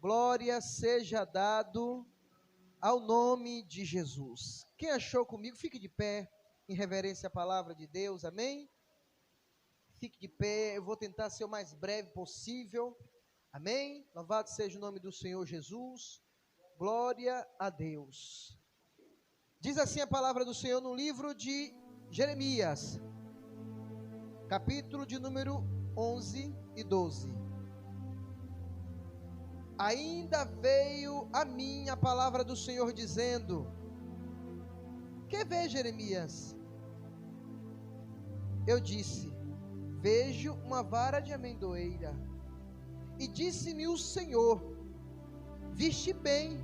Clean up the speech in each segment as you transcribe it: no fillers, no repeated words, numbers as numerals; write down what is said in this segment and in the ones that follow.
Glória seja dado ao nome de Jesus. Quem achou comigo, fique de pé, em reverência à palavra de Deus, amém? Fique de pé, eu vou tentar ser o mais breve possível, amém? Louvado seja o nome do Senhor Jesus, glória a Deus. Diz assim a palavra do Senhor no livro de Jeremias, capítulo de número 11 e 12. Ainda veio a mim a palavra do Senhor dizendo: que vê, Jeremias? Eu disse: vejo uma vara de amendoeira. E disse-me o Senhor: viste bem,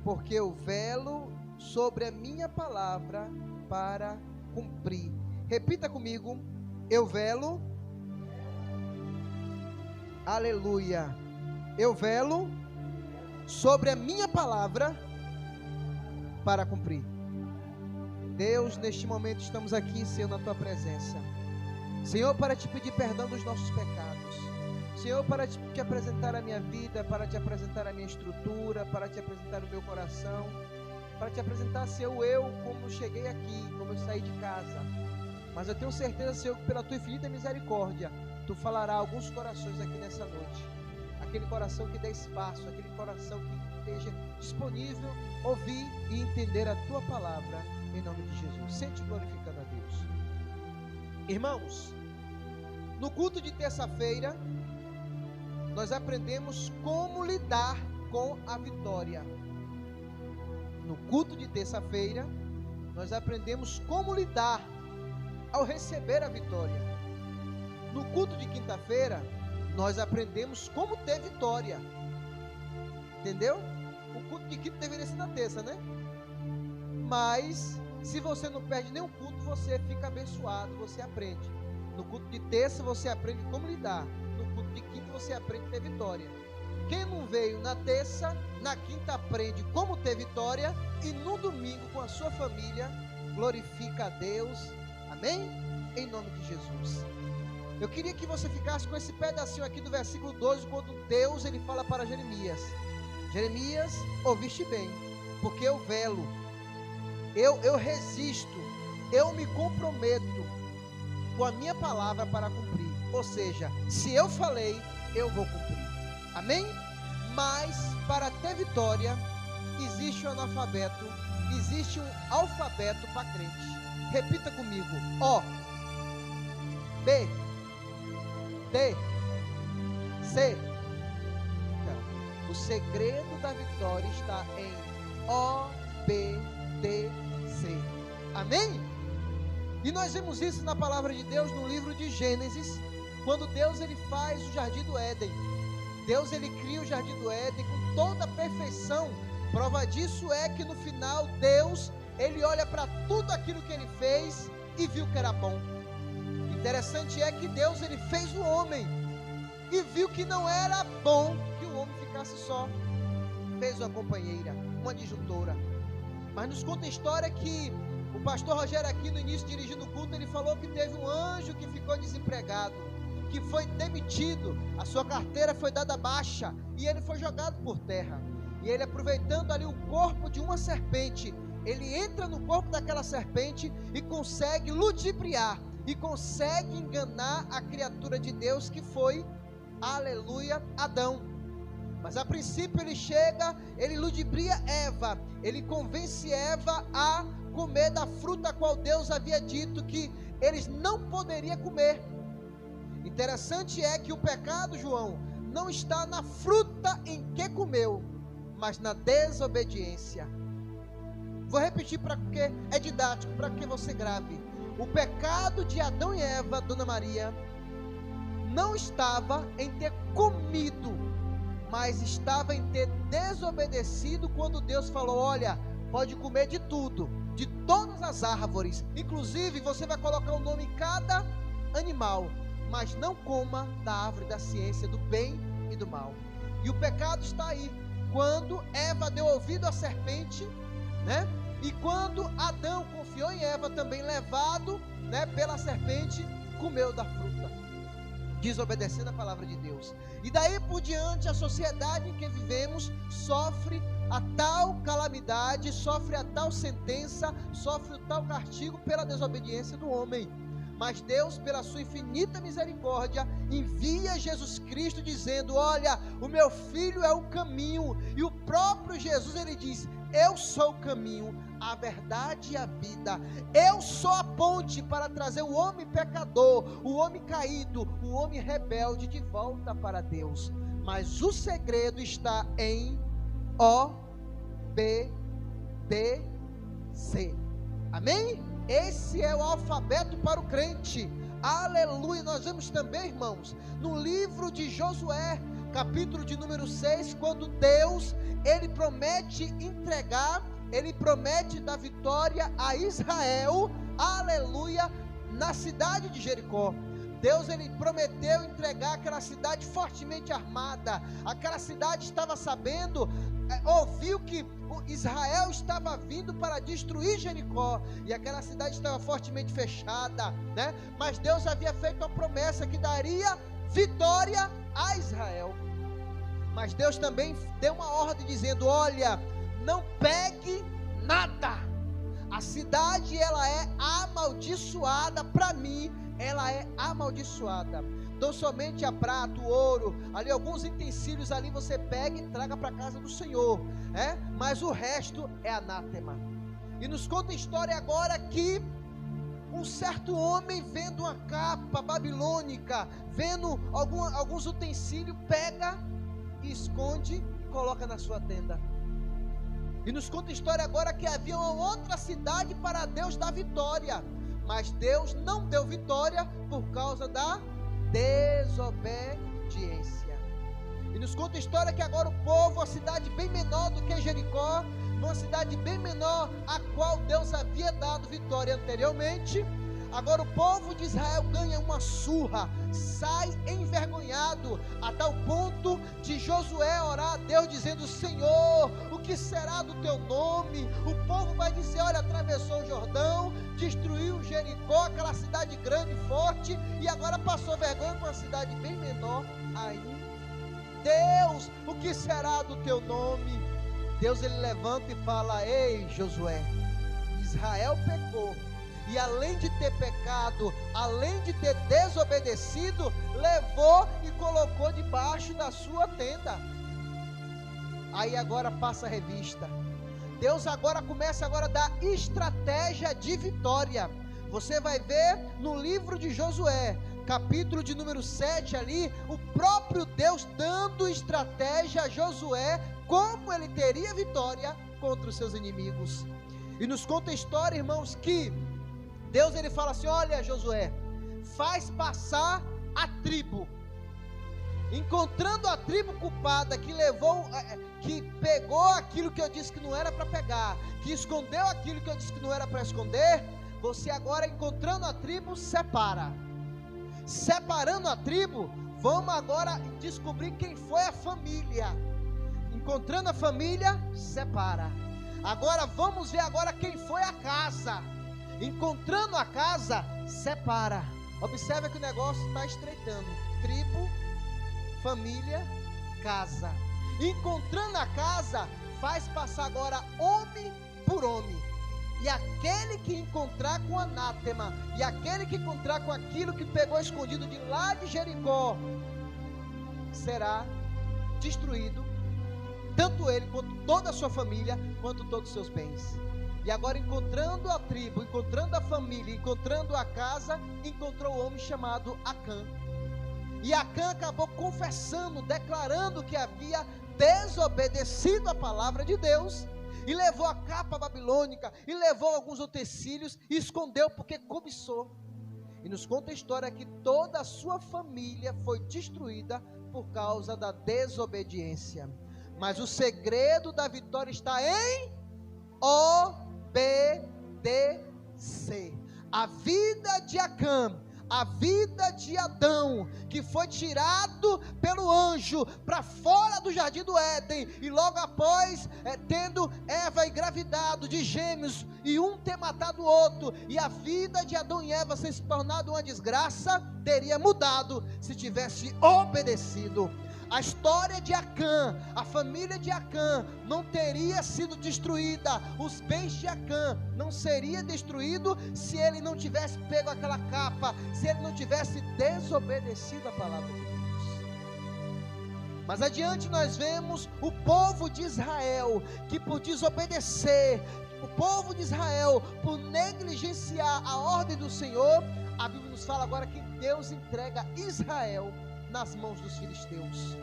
porque eu velo sobre a minha palavra para cumprir. Repita comigo: eu velo. Aleluia. Eu velo sobre a minha palavra para cumprir. Deus, neste momento estamos aqui, Senhor, na tua presença. Senhor, para te pedir perdão dos nossos pecados. Senhor, para te apresentar a minha vida, para te apresentar a minha estrutura, para te apresentar o meu coração, para te apresentar, Senhor, eu como cheguei aqui, como eu saí de casa. Mas eu tenho certeza, Senhor, que pela tua infinita misericórdia, tu falará a alguns corações aqui nessa noite. Aquele coração que dê espaço, aquele coração que esteja disponível, ouvir e entender a tua palavra, em nome de Jesus. Sente glorificando a Deus. Irmãos, no culto de terça-feira, nós aprendemos como lidar com a vitória. No culto de terça-feira, nós aprendemos como lidar ao receber a vitória. No culto de quinta-feira, nós aprendemos como ter vitória. Entendeu? O culto de quinta deveria ser na terça, né? Mas, se você não perde nenhum culto, você fica abençoado, você aprende. No culto de terça, você aprende como lidar. No culto de quinta, você aprende a ter vitória. Quem não veio na terça, na quinta aprende como ter vitória. E no domingo, com a sua família, glorifica a Deus. Amém? Em nome de Jesus. Eu queria que você ficasse com esse pedacinho aqui do versículo 12, quando Deus ele fala para Jeremias: Jeremias, ouviste bem, porque eu velo, eu resisto, eu me comprometo com a minha palavra para cumprir. Ou seja, se eu falei, eu vou cumprir. Amém? Mas para ter vitória, existe um analfabeto, existe um alfabeto para crente. Repita comigo: O, B, D, C. Então, o segredo da vitória está em O, B, D, C. Amém? E nós vemos isso na palavra de Deus no livro de Gênesis, quando Deus ele faz o jardim do Éden. Deus ele cria o jardim do Éden com toda a perfeição. Prova disso é que no final Deus ele olha para tudo aquilo que ele fez e viu que era bom. Interessante é que Deus ele fez o homem e viu que não era bom que o homem ficasse só. Fez uma companheira, uma adjuntora. Mas nos conta a história que o pastor Rogério aqui no início dirigindo o culto, ele falou que teve um anjo que ficou desempregado, que foi demitido, a sua carteira foi dada baixa e ele foi jogado por terra. E ele, aproveitando ali o corpo de uma serpente, ele entra no corpo daquela serpente e consegue ludibriar e consegue enganar a criatura de Deus que foi, aleluia, Adão. Mas a princípio ele chega, ele ludibria Eva, ele convence Eva a comer da fruta a qual Deus havia dito que eles não poderiam comer. Interessante é que o pecado, João, não está na fruta em que comeu, mas na desobediência. Vou repetir para que é didático, para que você grave. O pecado de Adão e Eva, Dona Maria, não estava em ter comido, mas estava em ter desobedecido quando Deus falou: olha, pode comer de tudo, de todas as árvores, inclusive você vai colocar o nome em cada animal, mas não coma da árvore da ciência do bem e do mal. E o pecado está aí, quando Eva deu ouvido à serpente, né? E quando Adão confiou em Eva, também levado, né, pela serpente, comeu da fruta. desobedecendo a palavra de Deus. E daí por diante, a sociedade em que vivemos sofre a tal calamidade, sofre a tal sentença, sofre o tal castigo pela desobediência do homem. Mas Deus, pela sua infinita misericórdia, envia Jesus Cristo dizendo: olha, o meu filho é o caminho. E o próprio Jesus, ele diz: eu sou o caminho, a verdade e a vida. Eu sou a ponte para trazer o homem pecador, o homem caído, o homem rebelde de volta para Deus. Mas o segredo está em obedecer. Amém? Esse é o alfabeto para o crente. Aleluia. Nós vemos também, irmãos, no livro de Josué, capítulo de número 6, quando Deus, ele promete entregar, ele promete dar vitória a Israel, aleluia, na cidade de Jericó. Deus, ele prometeu entregar aquela cidade fortemente armada. Aquela cidade estava sabendo, ouviu que Israel estava vindo para destruir Jericó, e aquela cidade estava fortemente fechada, né? Mas Deus havia feito a promessa que daria vitória a Israel. Mas Deus também deu uma ordem dizendo: olha, não pegue nada. A cidade, ela é amaldiçoada. Para mim, ela é amaldiçoada. Então somente a prata, o ouro, ali alguns utensílios ali você pega e traga para a casa do Senhor, mas o resto é anátema. E nos conta a história agora que um certo homem, vendo uma capa babilônica, vendo alguns utensílios, pega e esconde e coloca na sua tenda. E nos conta a história agora que havia uma outra cidade para Deus dar vitória, mas Deus não deu vitória por causa da desobediência. E nos conta a história que agora o povo, uma cidade bem menor do que Jericó, uma cidade bem menor a qual Deus havia dado vitória anteriormente, agora o povo de Israel ganha uma surra, sai envergonhado, a tal ponto de Josué orar a Deus dizendo: Senhor, o que será do teu nome? O povo vai dizer: olha, atravessou o Jordão, destruiu Jericó, aquela cidade grande e forte, e agora passou vergonha com uma cidade bem menor ainda. Deus, o que será do teu nome? Deus, ele levanta e fala: ei Josué, Israel pecou, e além de ter pecado, além de ter desobedecido, levou e colocou debaixo da sua tenda. Aí agora passa a revista. Deus agora começa a dar estratégia de vitória. Você vai ver no livro de Josué, capítulo de número 7 ali, o próprio Deus dando estratégia a Josué, como ele teria vitória contra os seus inimigos. E nos conta a história, irmãos, que Deus, ele fala assim: olha Josué, faz passar a tribo, encontrando a tribo culpada, que levou, que pegou aquilo que eu disse que não era para pegar, que escondeu aquilo que eu disse que não era para esconder. Você agora, encontrando a tribo, separa. Separando a tribo, vamos agora descobrir quem foi a família. Encontrando a família, separa. Agora vamos ver agora quem foi a casa. Encontrando a casa, separa. Observa que o negócio está estreitando. Tribo, família, casa. Encontrando a casa, faz passar agora homem por homem. E aquele que encontrar com anátema, e aquele que encontrar com aquilo que pegou escondido de lá de Jericó, será destruído, tanto ele quanto toda a sua família, quanto todos os seus bens. E agora, encontrando a tribo, encontrando a família, encontrando a casa, encontrou o homem chamado Acã. E Acã acabou confessando, declarando que havia desobedecido a palavra de Deus, e levou a capa babilônica, e levou alguns utensílios, e escondeu porque cobiçou. E nos conta a história que toda a sua família foi destruída por causa da desobediência. Mas o segredo da vitória está em obedecer. A vida de Acã, a vida de Adão, que foi tirado pelo anjo para fora do jardim do Éden, e logo após, tendo Eva engravidado de gêmeos, e um ter matado o outro, e a vida de Adão e Eva se tornado uma desgraça, teria mudado se tivesse obedecido. A história de Acã, a família de Acã não teria sido destruída, os bens de Acã não seria destruído se ele não tivesse pego aquela capa, se ele não tivesse desobedecido a palavra de Deus. Mas adiante nós vemos o povo de Israel, que por desobedecer, o povo de Israel, por negligenciar a ordem do Senhor, a Bíblia nos fala agora que Deus entrega Israel nas mãos dos filisteus.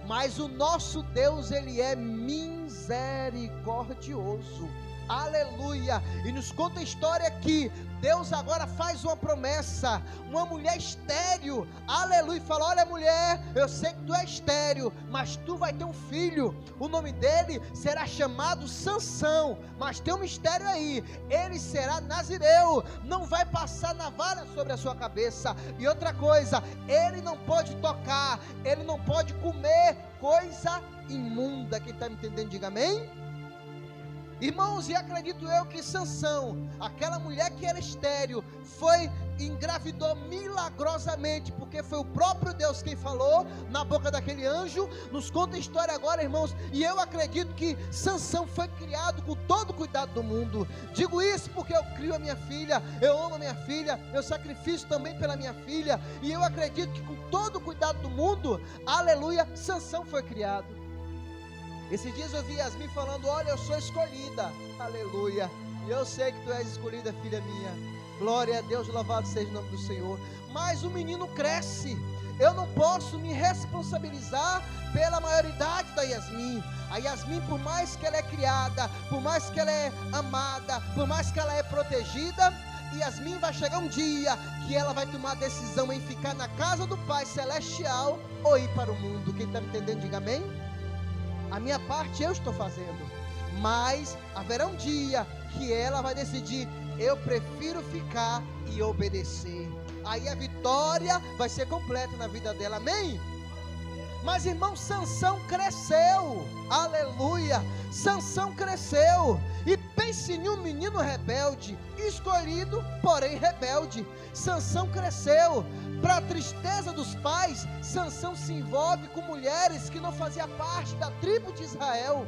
Mas o nosso Deus, ele é misericordioso, aleluia, e nos conta a história que Deus agora faz uma promessa, uma mulher estéril, aleluia, fala: olha mulher, eu sei que tu é estéril, mas tu vai ter um filho, o nome dele será chamado Sansão, mas tem um mistério aí, ele será nazireu, não vai passar navalha sobre a sua cabeça, e outra coisa, ele não pode tocar, ele não pode comer coisa imunda. Quem está me entendendo, diga amém. Irmãos, e acredito eu que Sansão, aquela mulher que era estéril, engravidou milagrosamente, porque foi o próprio Deus quem falou na boca daquele anjo. Nos conta a história agora, irmãos, e eu acredito que Sansão foi criado com todo o cuidado do mundo. Digo isso porque eu crio a minha filha, eu amo a minha filha, eu sacrifico também pela minha filha, e eu acredito que com todo o cuidado do mundo, aleluia, Sansão foi criado. Esses dias eu vi Yasmin falando: olha, eu sou escolhida, aleluia, e eu sei que tu és escolhida, filha minha, glória a Deus, louvado seja o nome do Senhor. Mas o menino cresce, eu não posso me responsabilizar pela maioridade da Yasmin. A Yasmin, por mais que ela é criada, por mais que ela é amada, por mais que ela é protegida, Yasmin vai chegar um dia que ela vai tomar a decisão em ficar na casa do Pai Celestial ou ir para o mundo. Quem está me entendendo, diga amém. A minha parte eu estou fazendo, mas haverá um dia que ela vai decidir: eu prefiro ficar e obedecer. Aí a vitória vai ser completa na vida dela, amém? Mas irmão, Sansão cresceu, aleluia, Sansão cresceu, e pense em um menino rebelde, escolhido, porém rebelde. Sansão cresceu, para a tristeza dos pais, Sansão se envolve com mulheres que não faziam parte da tribo de Israel,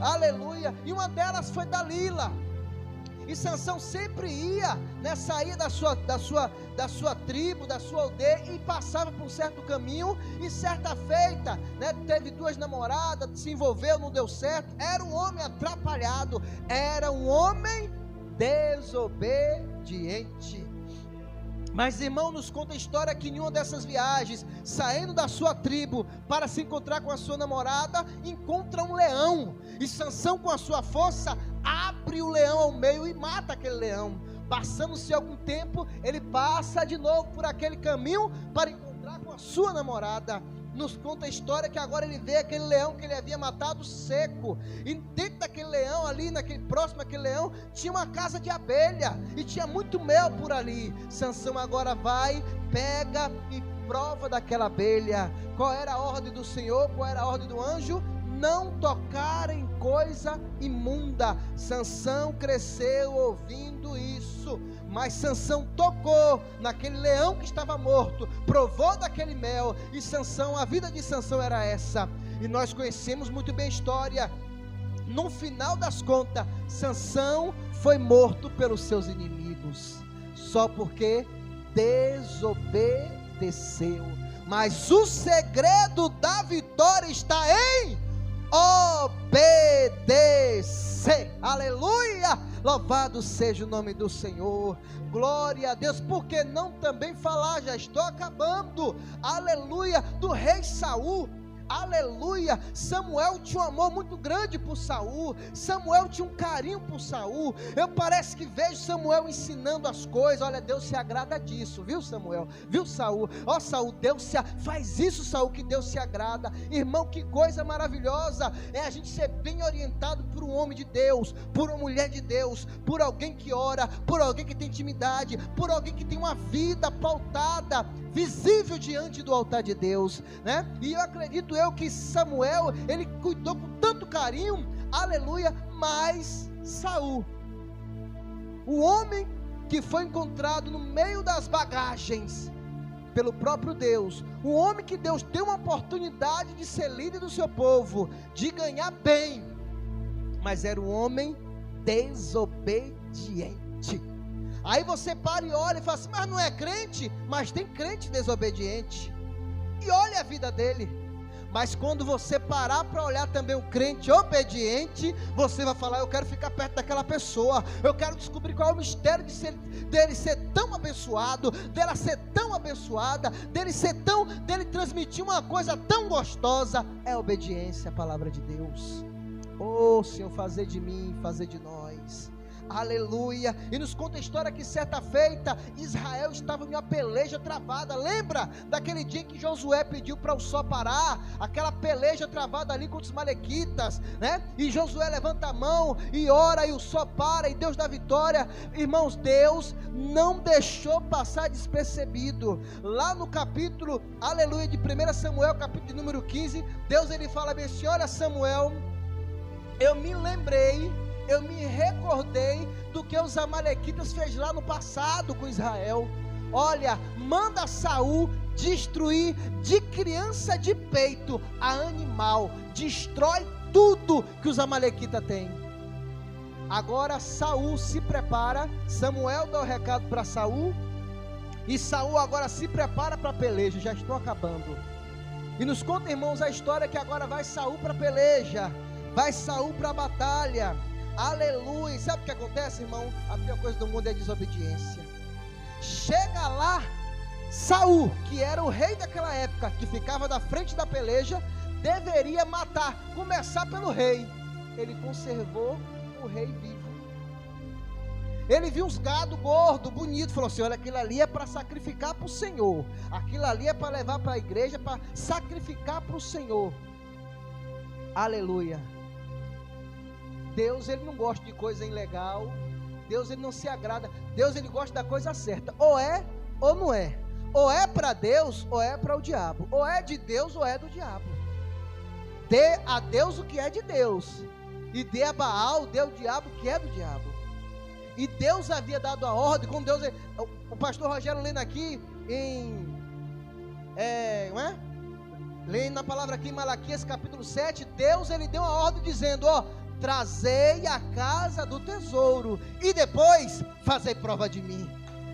aleluia, e uma delas foi Dalila. E Sansão sempre ia, saía da sua tribo, da sua aldeia, e passava por um certo caminho, e certa feita, teve duas namoradas, se envolveu, não deu certo, era um homem atrapalhado, era um homem desobediente. Mas irmão, nos conta a história que em uma dessas viagens, saindo da sua tribo para se encontrar com a sua namorada, encontra um leão, e Sansão, com a sua força, abre o leão ao meio e mata aquele leão. Passando-se algum tempo, ele passa de novo por aquele caminho para encontrar com a sua namorada. Nos conta a história que agora ele vê aquele leão que ele havia matado seco, e dentro daquele leão ali, próximo àquele leão, tinha uma casa de abelha, e tinha muito mel por ali. Sansão agora vai, pega e prova daquela abelha. Qual era a ordem do Senhor? Qual era a ordem do anjo? Não tocar em coisa imunda. Sansão cresceu ouvindo isso, mas Sansão tocou naquele leão que estava morto, provou daquele mel, e Sansão, a vida de Sansão era essa, e nós conhecemos muito bem a história. No final das contas, Sansão foi morto pelos seus inimigos, só porque desobedeceu. Mas o segredo da vitória está em obedecer, aleluia, louvado seja o nome do Senhor, glória a Deus. Porque não também falar, já estou acabando, aleluia, do rei Saul. aleluia. Samuel tinha um amor muito grande por Saul, Samuel tinha um carinho por Saul. Eu parece que vejo Samuel ensinando as coisas. Olha, Deus se agrada disso, viu Samuel, viu Saul, ó Saul, faz isso Saul, que Deus se agrada. Irmão, que coisa maravilhosa é a gente ser bem orientado por um homem de Deus, por uma mulher de Deus, por alguém que ora, por alguém que tem intimidade, por alguém que tem uma vida pautada, visível diante do altar de Deus, né? E eu acredito que Samuel, ele cuidou com tanto carinho, aleluia, mas Saul, o homem que foi encontrado no meio das bagagens pelo próprio Deus, o homem que Deus deu uma oportunidade de ser líder do seu povo, de ganhar bem, mas era um homem desobediente. Aí você para e olha e fala assim, mas não é crente? Mas tem crente desobediente, e olha a vida dele. Mas quando você parar para olhar também o crente obediente, você vai falar, eu quero ficar perto daquela pessoa, eu quero descobrir qual é o mistério dele ser tão abençoado, dela ser tão abençoada, dele transmitir uma coisa tão gostosa. É obediência à palavra de Deus. Oh Senhor, fazer de mim, fazer de nós, aleluia. E nos conta a história que certa feita Israel estava em uma peleja travada. Lembra daquele dia que Josué pediu para o sol parar, aquela peleja travada ali contra os malequitas, né? E Josué levanta a mão e ora, e o sol para, e Deus dá vitória. Irmãos, Deus não deixou passar despercebido. Lá no capítulo, aleluia, de 1 Samuel, capítulo número 15, Deus ele fala bem assim, olha Samuel, eu me recordei do que os amalequitas fez lá no passado com Israel. Olha, manda Saul destruir de criança de peito a animal, destrói tudo que os amalequitas têm. Agora Saul se prepara, Samuel dá o recado para Saul, e Saul agora se prepara para a peleja. Já estou acabando. E nos conta, irmãos, a história que agora vai Saul para a peleja, vai Saul para a batalha, aleluia. Sabe o que acontece, irmão? A pior coisa do mundo é a desobediência. Chega lá Saul, que era o rei daquela época, que ficava da frente da peleja, deveria matar, começar pelo rei. Ele conservou o rei vivo. Ele viu uns gado gordo, bonito, falou assim, olha, aquilo ali é para sacrificar para o Senhor, aquilo ali é para levar para a igreja, para sacrificar para o Senhor. Aleluia. Deus ele não gosta de coisa ilegal, Deus ele não se agrada, Deus ele gosta da coisa certa, ou é ou não é, ou é para Deus ou é para o diabo, ou é de Deus ou é do diabo. Dê a Deus o que é de Deus, e dê a Baal, dê ao diabo o que é do diabo. E Deus havia dado a ordem, como Deus, o pastor Rogério lendo aqui lendo na palavra aqui em Malaquias capítulo 7, Deus ele deu uma ordem dizendo, trazei a casa do tesouro, e depois fazei prova de mim.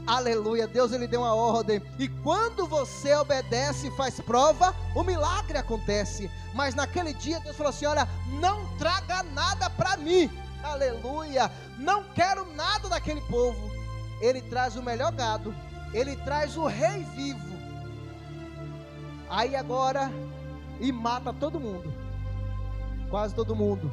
Aleluia, Deus ele deu uma ordem, e quando você obedece e faz prova, o milagre acontece. Mas naquele dia Deus falou assim, olha, não traga nada para mim, aleluia, não quero nada daquele povo. Ele traz o melhor gado, ele traz o rei vivo, aí agora, e mata todo mundo, quase todo mundo,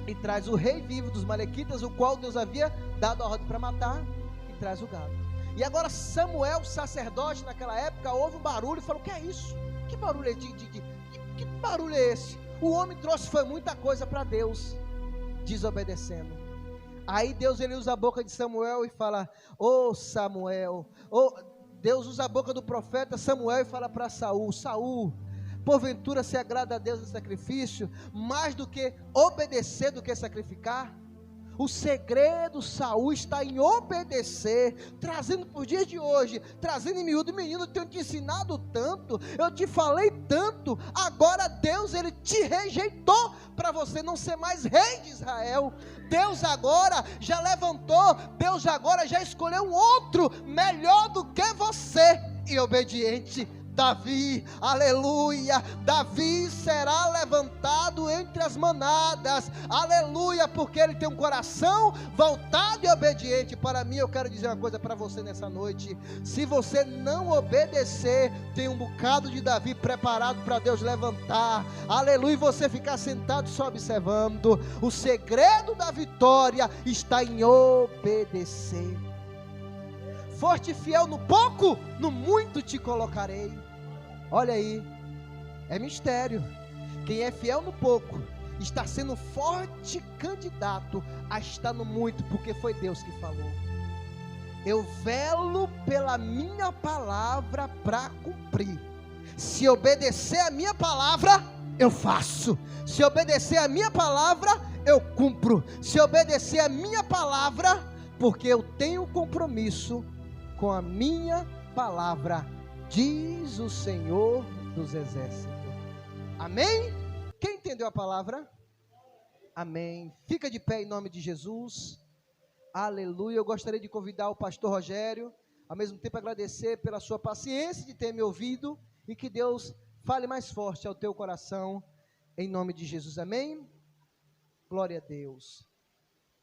e traz o rei vivo dos malequitas, o qual Deus havia dado a ordem para matar, e traz o gado. E agora Samuel, sacerdote naquela época, ouve um barulho e fala, o que é isso? Que barulho é que barulho é esse? O homem trouxe foi muita coisa para Deus, desobedecendo. Aí Deus ele usa a boca de Samuel e fala, Samuel, Deus usa a boca do profeta Samuel e fala para Saul, Saul, porventura se agrada a Deus no sacrifício, mais do que obedecer do que sacrificar? O segredo, Saul, está em obedecer, trazendo para os dias de hoje, trazendo em miúdo. Menino, eu tenho te ensinado tanto, eu te falei tanto, agora Deus, ele te rejeitou, para você não ser mais rei de Israel. Deus agora já levantou, Deus agora já escolheu um outro, melhor do que você, e obediente. Davi, aleluia, Davi será levantado entre as manadas, aleluia, porque ele tem um coração voltado e obediente. Para mim, eu quero dizer uma coisa para você nessa noite: se você não obedecer, tem um bocado de Davi preparado para Deus levantar, aleluia, e você ficar sentado só observando. O segredo da vitória está em obedecer. Foste fiel no pouco, no muito te colocarei. Olha aí, é mistério. Quem é fiel no pouco está sendo forte candidato a estar no muito, porque foi Deus que falou. Eu velo pela minha palavra para cumprir. Se obedecer a minha palavra, eu faço. Se obedecer a minha palavra, eu cumpro. Se obedecer a minha palavra, porque eu tenho compromisso com a minha palavra, diz o Senhor dos Exércitos. Amém? Quem entendeu a palavra? Amém. Fica de pé em nome de Jesus. Aleluia. Eu gostaria de convidar o pastor Rogério, ao mesmo tempo agradecer pela sua paciência de ter me ouvido, e que Deus fale mais forte ao teu coração, em nome de Jesus. Amém? Glória a Deus.